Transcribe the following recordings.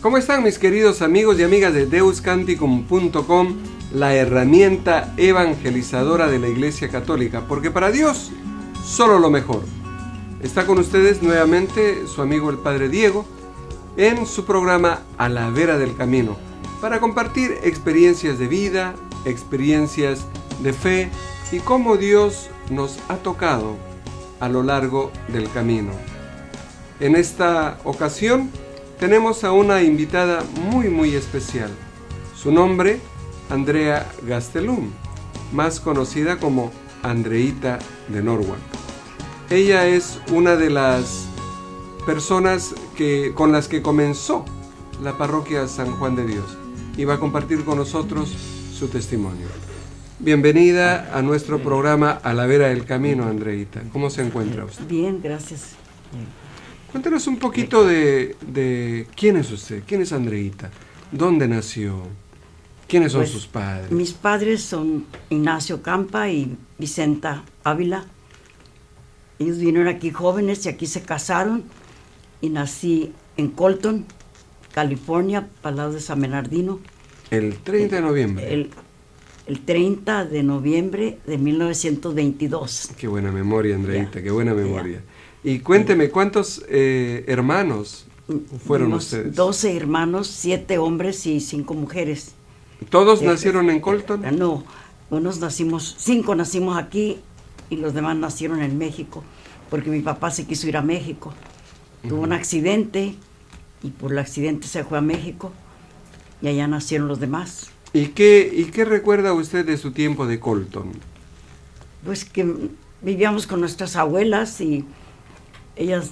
¿Cómo están mis queridos amigos y amigas de deuscanticum.com, la herramienta evangelizadora de la Iglesia Católica? Porque para Dios, solo lo mejor. Está con ustedes nuevamente su amigo el Padre Diego en su programa A la Vera del Camino, para compartir experiencias de vida, experiencias de fe y cómo Dios nos ha tocado a lo largo del camino. En esta ocasión tenemos a una invitada muy especial. Su nombre, Andrea Gastelum, más conocida como Andreita de Norwalk. Ella es una de las personas con las que comenzó la parroquia San Juan de Dios y va a compartir con nosotros su testimonio. Bienvenida a nuestro programa A la Vera del Camino, Andreita. ¿Cómo se encuentra usted? Bien, gracias. Cuéntanos un poquito de quién es usted, quién es Andreita, dónde nació, quiénes son sus padres. Mis padres son Ignacio Campa y Vicenta Ávila. Ellos vinieron aquí jóvenes y aquí se casaron y nací en Colton, California, para el lado de San Bernardino. El 30 de noviembre. El 30 de noviembre de 1922. Qué buena memoria, Andreita, qué buena memoria. Y cuénteme, ¿cuántos hermanos fueron ustedes? 12 hermanos, 7 hombres y 5 mujeres. ¿Todos nacieron en Colton? No, 5 nacimos aquí y los demás nacieron en México, porque mi papá se quiso ir a México. Tuvo un accidente y por el accidente se fue a México y allá nacieron los demás. ¿Y qué recuerda usted de su tiempo de Colton? Pues que vivíamos con nuestras abuelas y ellas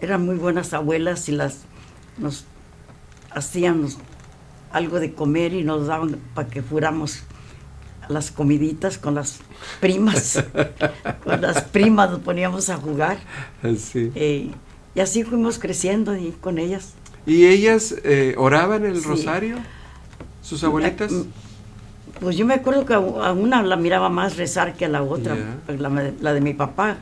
eran muy buenas abuelas y nos hacían algo de comer y nos daban para que fuéramos a las comiditas con las primas. Con las primas nos poníamos a jugar. Sí. Y así fuimos creciendo y con ellas. ¿Y ellas oraban el rosario? ¿Sus abuelitas? Pues yo me acuerdo que a una la miraba más rezar que a la otra. Yeah. La de mi papá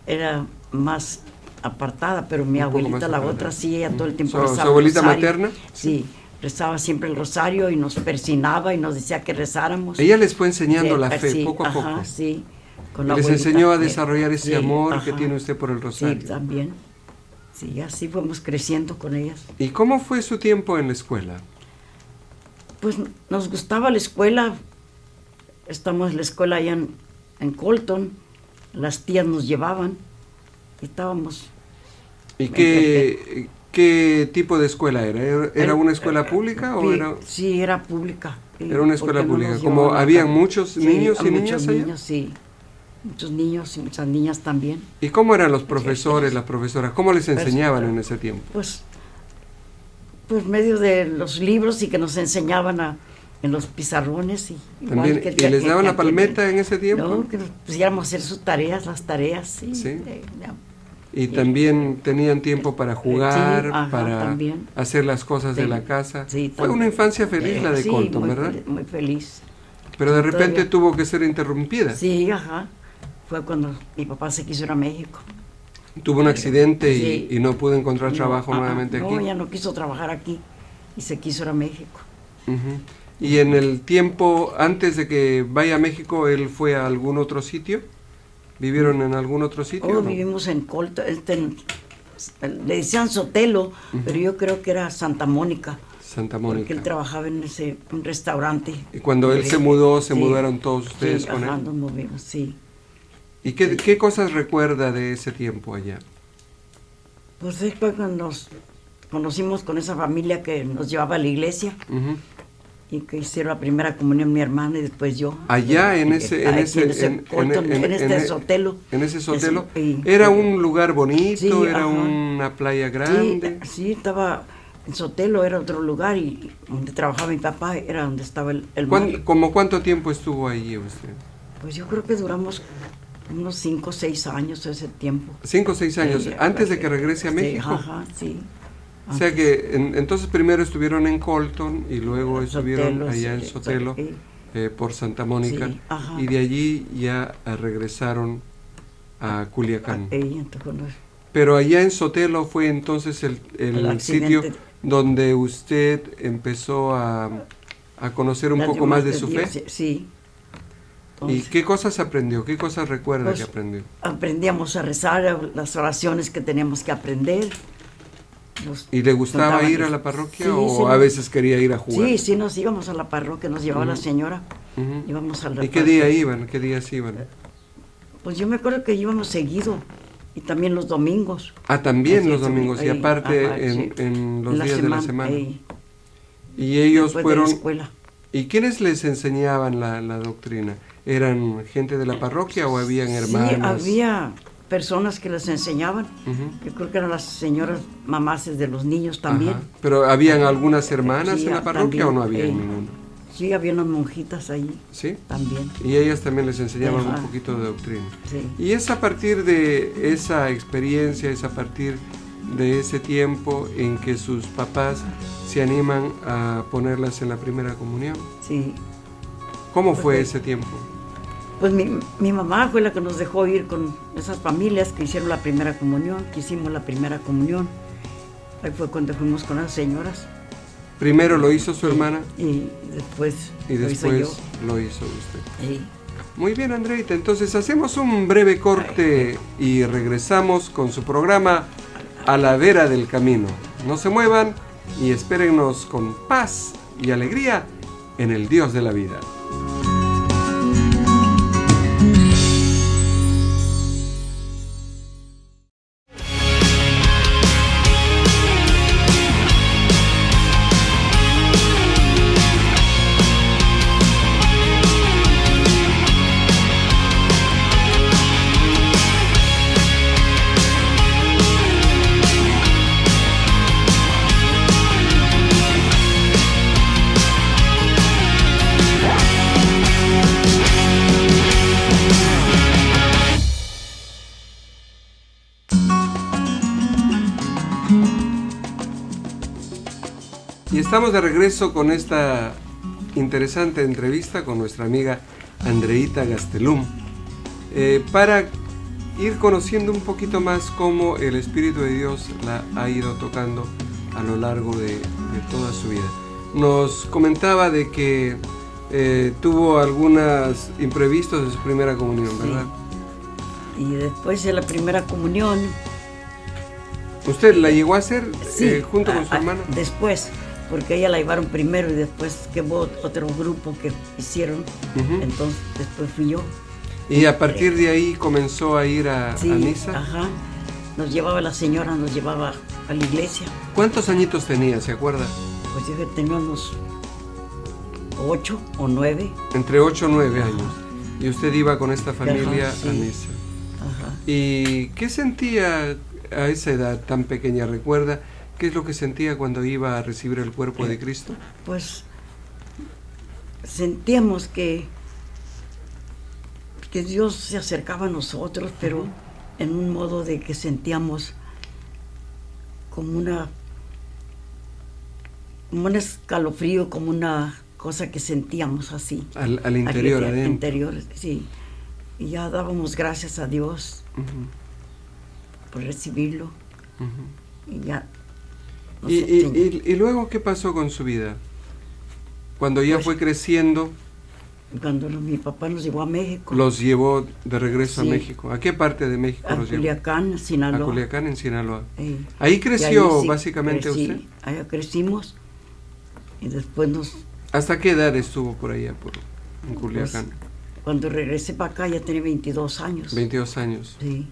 era más apartada, pero mi abuelita, la otra, sí, ella todo el tiempo rezaba. ¿Su abuelita el rosario. materna? Sí, rezaba siempre el rosario y nos persinaba y nos decía que rezáramos. Ella les fue enseñando la fe, sí, poco a poco. Sí, con la abuelita. Les enseñó a desarrollar ese amor que tiene usted por el rosario. Sí, también. Sí, así fuimos creciendo con ellas. ¿Y cómo fue su tiempo en la escuela? Pues nos gustaba la escuela. Estamos en la escuela allá en Colton. Las tías nos llevaban. Y estábamos. ¿Y qué tipo de escuela era? ¿Era una escuela pública o era? Sí, era pública. Era una escuela pública. Como habían muchos niños y niñas allá. Niños, sí. Muchos niños y muchas niñas también. ¿Y cómo eran los profesores, las profesoras? ¿Cómo les enseñaban en ese tiempo? Pues medio de los libros y que nos enseñaban en los pizarrones. ¿También? ¿Y les daban la palmeta en ese tiempo? No, que nos pusiéramos a hacer las tareas, sí. ¿Sí? Y también tenían tiempo para jugar, para también hacer las cosas de la casa. Sí, fue una infancia feliz la de Colton, ¿verdad? Muy feliz. Pero de repente tuvo que ser interrumpida. Sí, fue cuando mi papá se quiso ir a México. Tuvo un accidente y no pudo encontrar trabajo nuevamente aquí. No, ella no quiso trabajar aquí y se quiso ir a México. ¿Y en el tiempo antes de que vaya a México, él fue a algún otro sitio? ¿Vivieron en algún otro sitio? ¿No? Vivimos en Colton, le decían Sotelo, pero yo creo que era Santa Mónica. Santa Mónica. Porque él trabajaba en un restaurante. Y cuando él se mudó, se mudaron todos ustedes con él. Nos movimos, sí. ¿Y qué cosas recuerda de ese tiempo allá? Pues después cuando nos conocimos con esa familia que nos llevaba a la iglesia y que hicieron la primera comunión mi hermana y después yo. Allá en ese Sotelo. En ese Sotelo. ¿Era un lugar bonito? ¿Era una playa grande? Sí, estaba. En Sotelo era otro lugar y donde trabajaba mi papá era donde estaba el mar. ¿Cómo cuánto tiempo estuvo allí usted? Pues yo creo que duramos unos 5 o 6 años ese tiempo. 5 o 6 años, antes de que regrese a México. Sí. O sea que entonces primero estuvieron en Colton y luego estuvieron allá en Sotelo por Santa Mónica y de allí ya regresaron a Culiacán. Pero allá en Sotelo fue entonces el sitio accidente. donde usted empezó a conocer un Las poco más de llamadas su Dios, fe. Sí. ¿Y Entonces, qué cosas aprendió? ¿Qué cosas recuerda pues, que aprendió? aprendíamos a rezar las oraciones que teníamos que aprender. ¿Y le gustaba contaban ir a que- la parroquia sí, o sí, a veces quería ir a jugar? Sí, sí, nos íbamos a la parroquia, nos llevaba la señora. Ujú. Íbamos a la ¿Y qué parroquia. día iban? ¿Qué días iban? Pues yo me acuerdo que íbamos seguido, y también los domingos. Ah, también Así los es, domingos, y ahí, aparte ajá, sí. en los En días de la semana. ahí, Y ellos después de fueron... la escuela. ¿Y quiénes les enseñaban la doctrina? ¿Eran gente de la parroquia o habían hermanas? Sí, había personas que les enseñaban. Ujú. Yo creo que eran las señoras mamás de los niños también. Ajá. ¿Pero habían algunas hermanas Sí, en la parroquia también, o no había sí. ninguna? Sí, había unas monjitas ahí ¿Sí? también. Y ellas también les enseñaban Ajá. un poquito de doctrina. Sí. Y es a partir de esa experiencia, es a partir de ese tiempo en que sus papás se animan a ponerlas en la primera comunión. Sí. ¿Cómo fue Porque- ese tiempo? Pues mi mamá fue la que nos dejó ir con esas familias que hicieron la primera comunión, que hicimos la primera comunión. Ahí fue cuando fuimos con las señoras Primero lo hizo su hermana y después y lo hice después yo. lo hizo usted. Sí. Muy bien, Andreita, entonces hacemos un breve corte y regresamos con su programa A la Vera del Camino. No se muevan y espérennos con paz y alegría en el Dios de la vida. Y estamos de regreso con esta interesante entrevista con nuestra amiga Andreita Gastelum para ir conociendo un poquito más cómo el Espíritu de Dios la ha ido tocando a lo largo de toda su vida. Nos comentaba de que tuvo algunos imprevistos en su primera comunión, ¿verdad? Sí. Y después de la primera comunión, ¿Usted la llegó a hacer sí, junto con su hermana? Después, porque ella la llevaron primero y después que hubo otro grupo que hicieron, Ujú. entonces después fui yo. Y a partir de ahí comenzó a ir a Sí, misa. ajá. Nos llevaba la señora, nos llevaba a la iglesia. ¿Cuántos añitos tenía, se acuerda? Pues yo tenía unos 8 o 9. Entre 8 o 9 años. Y usted iba con esta familia Ajá, sí. a misa. Ajá. ¿Y qué sentía a esa edad tan pequeña? ¿Recuerda qué es lo que sentía cuando iba a recibir el cuerpo de Cristo? Pues sentíamos que Dios se acercaba a nosotros, pero en un modo de que sentíamos como un escalofrío, como una cosa que sentíamos así. Al interior, Al adentro. interior, sí. Y ya dábamos gracias a Dios Ujú, por recibirlo ujú. y ya. nos ¿Y, enseñó. y luego qué pasó con su vida? Cuando ya Pues, fue creciendo, Cuando mi papá nos llevó a México, los llevó de regreso Sí. a México. ¿A qué parte de México a los llevó? Culiacán, A Sinaloa. Culiacán, en Sinaloa. Eh, Ahí y creció ahí sí básicamente crecí, usted. Allá crecimos y después ¿Hasta qué edad estuvo por allá, en Culiacán? cuando regresé para acá ya tenía 22 años. 22 años. Sí.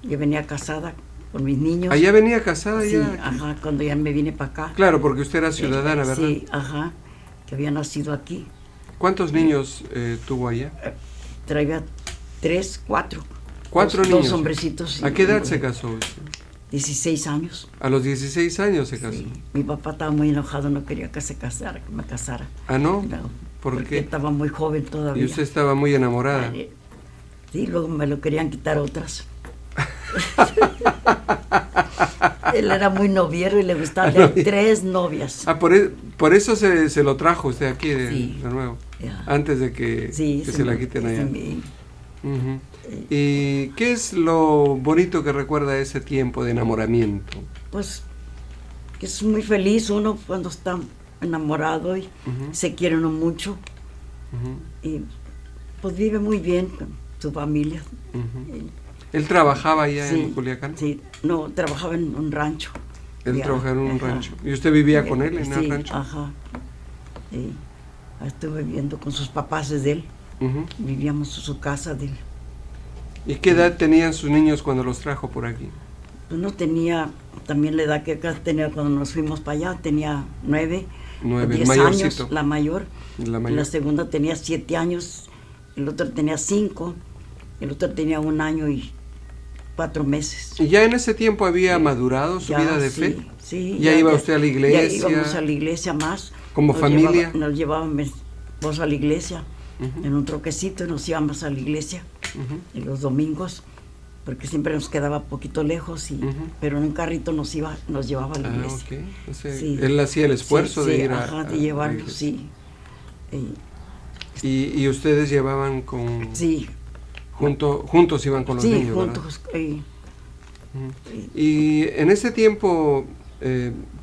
Yo venía casada con mis niños. ¿Allá venía casada Sí, ya? aquí? ajá, cuando ya me vine para acá. Claro, porque usted era ciudadana, ¿verdad? Sí, ajá, que había nacido aquí. ¿Cuántos niños tuvo allá? Traía 3, 4. 4 dos niños. hombrecitos. ¿A qué edad se casó usted? 16 años. A los 16 años se casó. Sí. Mi papá estaba muy enojado, no quería que me casara. ¿Ah, no? No, ¿Por porque qué? estaba muy joven todavía. Y usted estaba muy enamorada. Sí, luego me lo querían quitar otras. Él era muy noviero y le gustaban Ah, no. 3 novias. Ah, por eso se lo trajo usted aquí de Sí. nuevo. Ya. Antes de que, Sí, que se la quiten allá. Ujú. ¿Y qué es lo bonito que recuerda ese tiempo de enamoramiento? Pues que es muy feliz uno cuando está enamorado y Ujú. se quiere uno mucho Ujú. y pues vive muy bien con su familia. Ujú. Y, ¿Él trabajaba allá sí, en Culiacán? sí, no, trabajaba en un rancho. Él Ya, trabajaba en un ajá. rancho. ¿Y usted vivía con él en Sí, el rancho? ajá. Y estuve viviendo con sus papás de él. Ujú. Vivíamos en su casa de él. ¿Y qué edad tenían sus niños cuando los trajo por aquí? Pues no tenía también la edad que acá tenía cuando nos fuimos para allá, tenía 9 o 9, 10 mayorcito. años, la mayor. La La mayor. segunda tenía 7 años, el otro tenía 5, el otro tenía 1 año y 4 meses. ¿Y ya en ese tiempo había madurado su Ya, vida de sí, fe? sí. ¿Ya iba usted a la iglesia? Ya íbamos a la iglesia más. ¿Como familia? Nos llevaba mi esposo a la iglesia, Ujú. en un troquecito, y nos íbamos a la iglesia Ujú. en los domingos, porque siempre nos quedaba poquito lejos, Ujú. pero en un carrito nos llevaba a la Ah, iglesia. ok. O sea, Sí. él hacía el esfuerzo Sí, de sí, ir a, ajá, a de la llevarlo, iglesia. sí. Y ustedes llevaban con... Sí, juntos iban con los sí, niños, ¿verdad? juntos. Ujú. Y en ese tiempo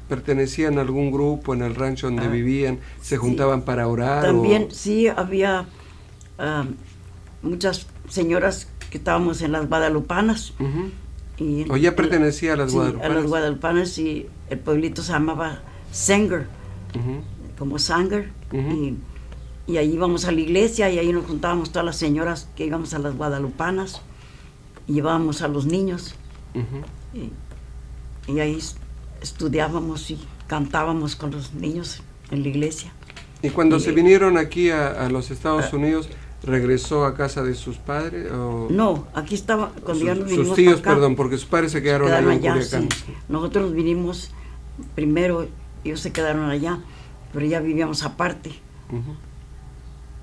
pertenecían a algún grupo en el rancho donde vivían, se sí. juntaban para orar. También sí había muchas señoras que estábamos en las guadalupanas. Ujú. Y ¿O ya pertenecía a las sí, guadalupanas? a las guadalupanas, y el pueblito se llamaba Sanger, Ujú. como Sanger. Ujú. Y ahí íbamos a la iglesia y ahí nos juntábamos todas las señoras que íbamos a las guadalupanas y llevábamos a los niños. Ujú. Y ahí estudiábamos y cantábamos con los niños en la iglesia. ¿Y cuando Y- se vinieron aquí a los Estados Unidos, regresó a casa de sus padres? O No, aquí estaba, cuando ya nos vinimos sus tíos, para acá, perdón, porque sus padres se quedaron quedaron allá en allá, Culiacán. sí. Nosotros nos vinimos primero, ellos se quedaron allá, pero ya vivíamos aparte. Ujú.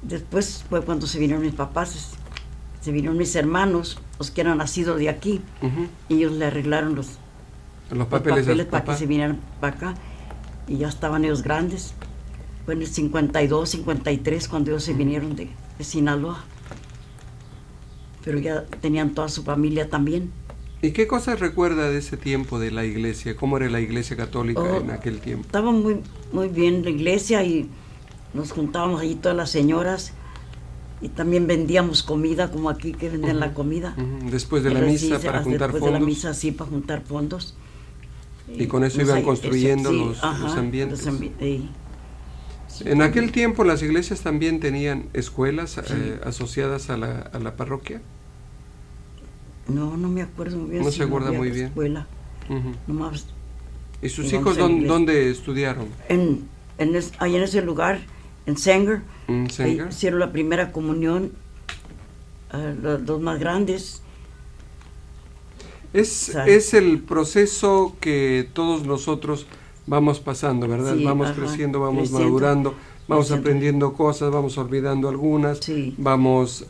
Después fue cuando se vinieron mis papás, se vinieron mis hermanos, los que eran nacidos de aquí, Ujú. y ellos le arreglaron los Los papeles, a su para papá. que se vinieran para acá, y ya estaban ellos grandes. Fue en el 52, 53 cuando ellos se vinieron de Sinaloa, pero ya tenían toda su familia también. ¿Y qué cosas recuerda de ese tiempo de la iglesia? ¿Cómo era la iglesia católica Oh, en aquel tiempo? Estaba muy, muy bien la iglesia y nos juntábamos allí todas las señoras y también vendíamos comida, como aquí que venden la comida. Ujú. Después de la Pero misa sí, para juntar después fondos. de la misa, sí, para juntar fondos. Y con eso Nos iban ay- construyendo sí, los ajá, ambientes. sí. En aquel tiempo las iglesias también tenían escuelas asociadas a la parroquia. No me acuerdo muy bien. No si se acuerda había muy bien. escuela, Ujú. nomás ¿Y sus íbamos hijos a la iglesia. dónde estudiaron? ahí en ese lugar, en Sanger, ¿En ahí Sanger? hicieron la primera comunión, los dos más grandes. Es el proceso que todos nosotros vamos pasando, ¿verdad? Sí, vamos ajá, creciendo, vamos creciendo, madurando, vamos creciendo. aprendiendo cosas, vamos olvidando algunas, Sí. vamos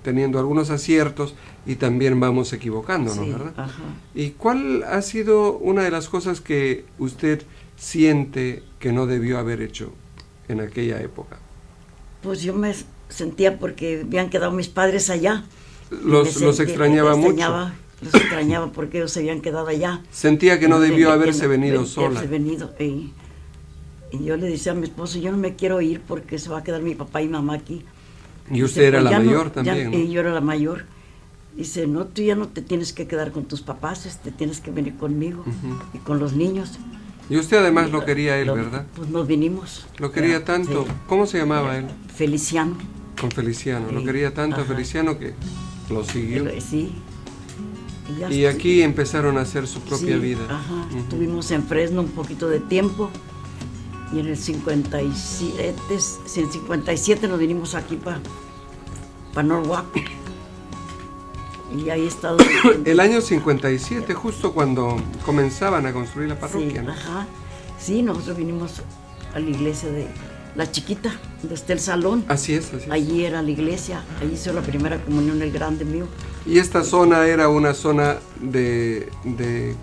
teniendo algunos aciertos y también vamos equivocándonos, Sí, ¿verdad? ajá. ¿Y cuál ha sido una de las cosas que usted siente que no debió haber hecho en aquella época? Pues yo me sentía porque habían quedado mis padres allá. Los extrañaba mucho. Los extrañaba porque ellos se habían quedado allá. Sentía que no debió haberse venido haberse sola. venido, y yo le decía a mi esposo, yo no me quiero ir porque se va a quedar mi papá y mamá aquí. Y usted Dice, era "Pues la ya no, mayor ya-". también, ¿no? Y yo era la mayor. Dice, no, tú ya no te tienes que quedar con tus papás, te tienes que venir conmigo Ujú. y con los niños. Y usted además lo quería él, ¿verdad? Pues nos vinimos. Lo quería Ya, tanto. sí. ¿Cómo se llamaba él? Feliciano. Con Feliciano. Lo Sí, quería tanto a ajá. Feliciano que lo siguió. Sí. Ya Y aquí empezaron a hacer su propia sí, vida. Ajá. Ujú. Estuvimos en Fresno un poquito de tiempo y en el 57 nos vinimos aquí para Norwalk. Y ahí he estado. El año 57, justo cuando comenzaban a construir la Sí, parroquia, ¿no? ajá. Sí, nosotros vinimos a la iglesia de La Chiquita, donde está el salón. Así es, así es. Allí era la iglesia, allí hizo la primera comunión el grande mío. Y esta zona era una zona de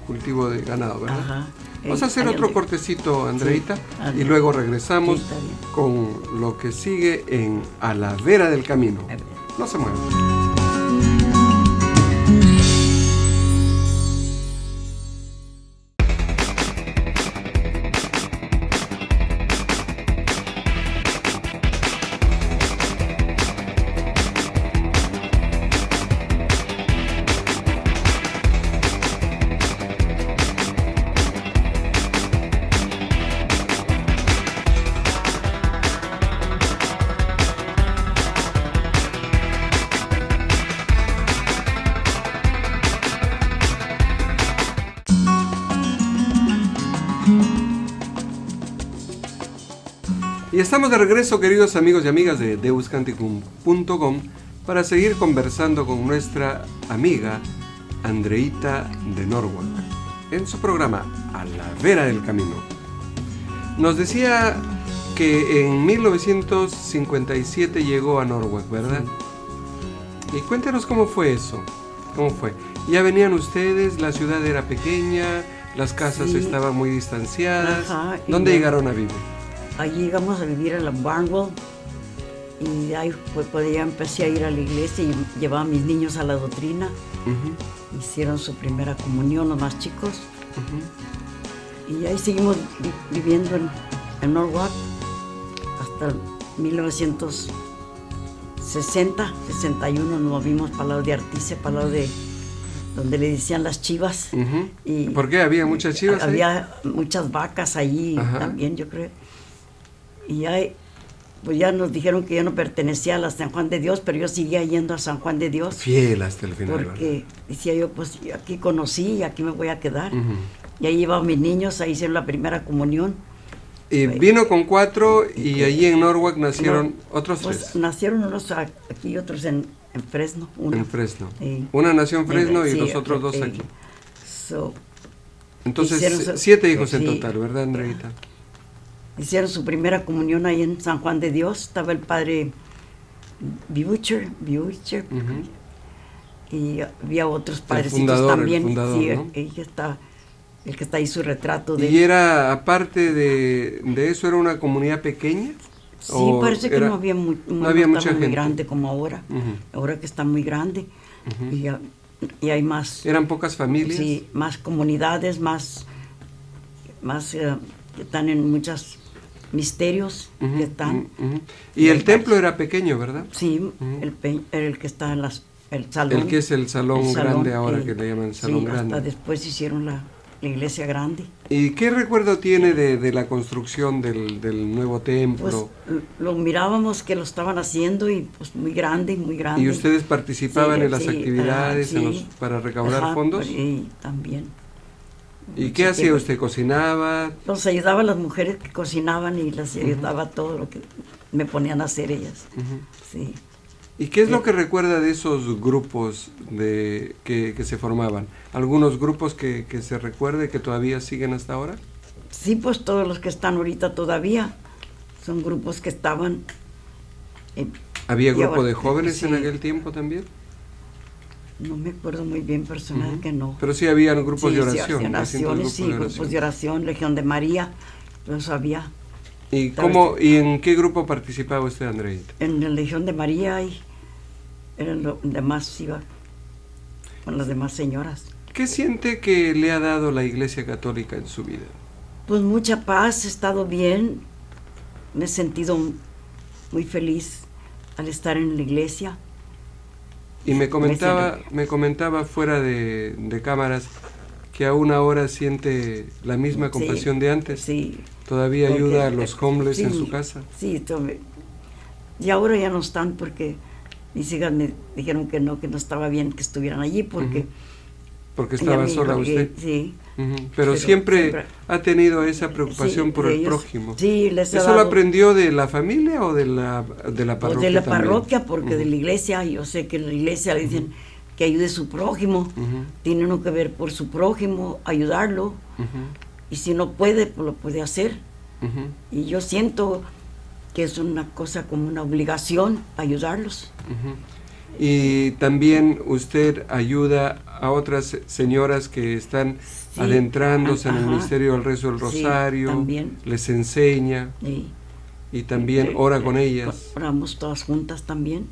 cultivo de ganado, ¿verdad? Ajá. Vamos a hacer Ahí otro donde- cortecito, Andreita, Sí, y adelante. luego regresamos Sí, está bien. con lo que sigue en A la Vera del Camino. A ver. No se muevan. Y estamos de regreso, queridos amigos y amigas de deuscanticum.com, para seguir conversando con nuestra amiga Andreita de Norwalk en su programa A la Vera del Camino. Nos decía que en 1957 llegó a Norwalk, ¿verdad? Y cuéntanos cómo fue eso. ¿Cómo fue? ¿Ya venían ustedes? ¿La ciudad era pequeña? ¿Las casas estaban muy distanciadas? Ajá, ¿Dónde llegaron a vivir? Allí llegamos a vivir en la Barnwell y de ahí pues ya empecé a ir a la iglesia y llevaba a mis niños a la doctrina. Hicieron su primera comunión, los más chicos. Y ahí seguimos viviendo en Norwalk hasta 1960, 61 nos movimos para el lado de Artesia, para el lado de donde le decían las chivas. Y ¿por qué? ¿Había muchas chivas ahí? Había muchas vacas allí también, yo creo. Y ahí, pues ya nos dijeron que yo no pertenecía a la San Juan de Dios, pero yo seguía yendo a San Juan de Dios. Fiel hasta el final. Porque decía yo, pues aquí conocí y aquí me voy a quedar. Y ahí llevaba a mis niños, ahí hicieron la primera comunión. Y vino con 4 y allí en Norwalk nacieron otros 3. Pues nacieron unos aquí y otros en Fresno. En Fresno. Una nació en Fresno y los otros 2 aquí. Entonces 7 hijos en total, ¿verdad, Andreita? Hicieron su primera comunión ahí en San Juan de Dios. Estaba el padre Bucher, y había otros padrecitos también. El fundador, sí, ¿no? El que está ahí su retrato de ¿Y era, aparte de eso, era una comunidad pequeña? Sí, parece que no había, no había mucha gente. Muy grande como ahora. Ahora que está muy grande. Y hay más. ¿Eran pocas familias? Sí, más comunidades, más que están en muchos misterios que están. Y el templo era pequeño, ¿verdad? Sí, el que está en el salón. El que es el salón grande ahora, que le llaman salón grande. Hasta después hicieron la iglesia grande. ¿Y qué recuerdo tiene de la construcción del nuevo templo? Pues lo mirábamos que lo estaban haciendo y pues muy grande. ¿Y ustedes participaban en las actividades para recaudar fondos? Sí, también. ¿Y qué hacía usted? ¿Cocinaba? Nos ayudaba a las mujeres que cocinaban y les ayudaba todo lo que me ponían a hacer ellas. Sí. ¿Y qué es lo que recuerda de esos grupos que se formaban? ¿Algunos grupos que se recuerde que todavía siguen hasta ahora? Sí, pues todos los que están ahorita todavía son grupos que estaban. ¿Había grupo de jóvenes en aquel tiempo también? No me acuerdo muy bien, personal que no. Pero sí había grupos de oración. Grupos de oración, Legión de María, los había. ¿Y en qué grupo participaba usted, Andreita? En la Legión de María y eran los demás, iba con las demás señoras. ¿Qué siente que le ha dado la Iglesia Católica en su vida? Pues mucha paz, he estado bien, me he sentido muy feliz al estar en la iglesia. Y me comentaba fuera de cámaras que aún ahora siente la misma compasión de antes. Sí. ¿Todavía ayuda a los homeless en su casa? Sí, y ahora ya no están porque mis hijas me dijeron que no estaba bien que estuvieran allí porque estaba sola usted. Sí. Pero siempre ha tenido esa preocupación por el prójimo. Sí, les ¿Eso lo aprendió de la familia o de la parroquia? Pues de la parroquia, porque de la iglesia, yo sé que en la iglesia le dicen que ayude a su prójimo, tiene uno que ver por su prójimo, ayudarlo, y si no puede, pues lo puede hacer. Y yo siento que es una cosa como una obligación ayudarlos. Y también usted ayuda a otras señoras que están adentrándose en el misterio del rezo del rosario, también. Les enseña y también ora con ellas. Oramos todas juntas también.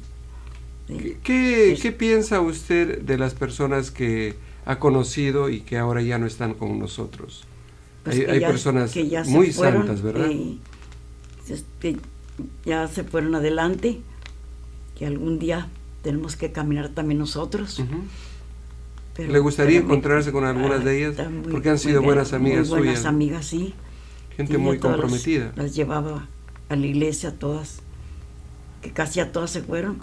¿Qué piensa usted de las personas que ha conocido y que ahora ya no están con nosotros? Pues hay personas muy santas, ¿verdad? Que ya se fueron adelante, que algún día tenemos que caminar también nosotros. ¿Le gustaría encontrarse con algunas de ellas? Porque han sido buenas amigas suyas. Buenas amigas, sí. Gente muy comprometida. Las llevaba a la iglesia todas, que casi a todas se fueron.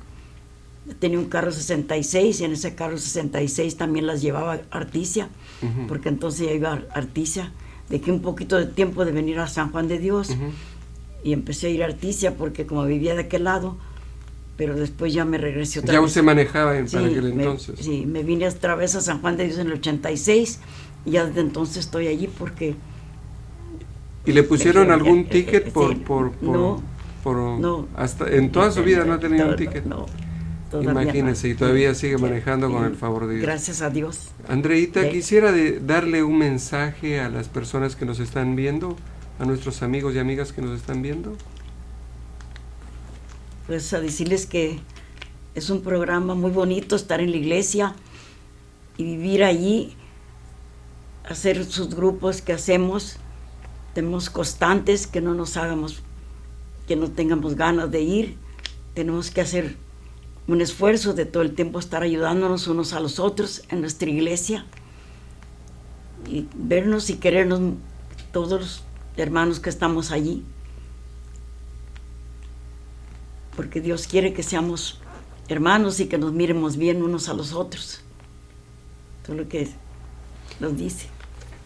Tenía un carro 66 y en ese carro 66 también las llevaba a Artesia, porque entonces ya iba a Artesia. De que un poquito de tiempo de venir a San Juan de Dios, y empecé a ir a Articia porque como vivía de aquel lado, pero después ya me regresé otra ¿Ya vez. usted manejaba para Sí, aquel entonces? sí, me vine otra vez a San Juan de Dios en el 86 y ya desde entonces estoy allí porque... ¿Y le pusieron Sí, algún ticket sí, no. Hasta en toda su vida no ha tenido un ticket? No, todavía Imagínese, no. y todavía sigue Sí, manejando con el favor de Dios. Gracias a Dios. Andreita, quisiera darle un mensaje a las personas que nos están viendo, a nuestros amigos y amigas que nos están viendo. Pues a decirles que es un programa muy bonito estar en la iglesia y vivir allí, hacer sus grupos que hacemos, tenemos constantes, que no nos hagamos, que no tengamos ganas de ir, tenemos que hacer un esfuerzo de todo el tiempo estar ayudándonos unos a los otros en nuestra iglesia y vernos y querernos todos los hermanos que estamos allí, porque Dios quiere que seamos hermanos y que nos miremos bien unos a los otros. Todo lo que nos dice.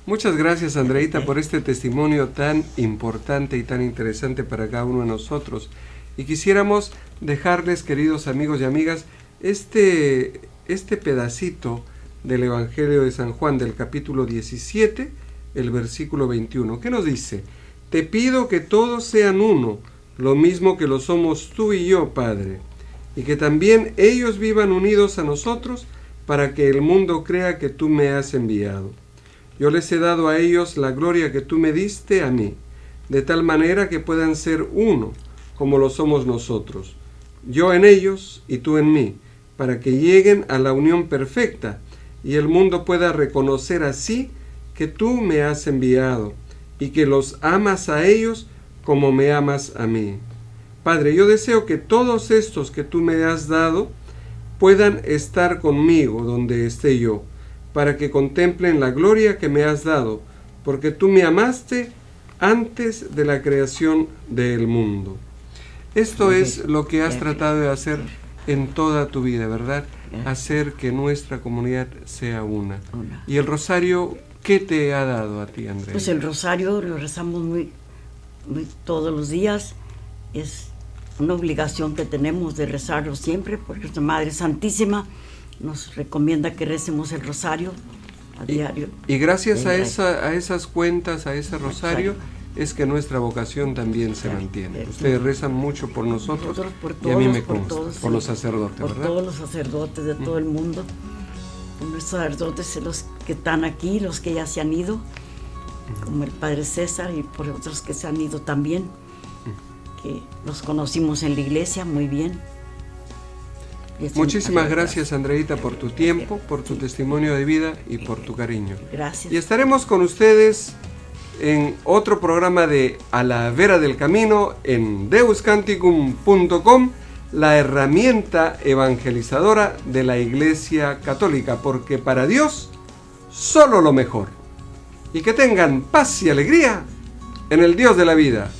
Muchas gracias, Andreita, por este testimonio tan importante y tan interesante para cada uno de nosotros. Y quisiéramos dejarles, queridos amigos y amigas, este pedacito del Evangelio de San Juan, del capítulo 17, el versículo 21, que nos dice: te pido que todos sean uno, lo mismo que lo somos tú y yo, Padre, y que también ellos vivan unidos a nosotros, para que el mundo crea que tú me has enviado. Yo les he dado a ellos la gloria que tú me diste a mí, de tal manera que puedan ser uno, como lo somos nosotros, yo en ellos y tú en mí, para que lleguen a la unión perfecta, y el mundo pueda reconocer así que tú me has enviado, y que los amas a ellos como me amas a mí. Padre, yo deseo que todos estos que tú me has dado puedan estar conmigo donde esté yo, para que contemplen la gloria que me has dado, porque tú me amaste antes de la creación del mundo. Esto es lo que has tratado de hacer en toda tu vida, ¿verdad? Hacer que nuestra comunidad sea una. ¿Y el rosario qué te ha dado a ti, Andrea? Pues el rosario lo rezamos muy todos los días. Es una obligación que tenemos de rezarlo siempre, porque nuestra Madre Santísima nos recomienda que recemos el rosario a diario. Y gracias a esas cuentas, a ese rosario, es que nuestra vocación también se mantiene. Ustedes rezan mucho por nosotros, por y a mí me consta, por los sacerdotes, por ¿verdad? todos los sacerdotes de todo el mundo, por los sacerdotes, los que están aquí, los que ya se han ido, como el Padre César, y por otros que se han ido también, que los conocimos en la iglesia muy bien. Muchísimas gracias, Andreita, por tu tiempo, por tu testimonio de vida y por tu cariño. Gracias. Y estaremos con ustedes en otro programa de A la Vera del Camino en deuscanticum.com, la herramienta evangelizadora de la Iglesia Católica, porque para Dios solo lo mejor. Y que tengan paz y alegría en el Dios de la vida.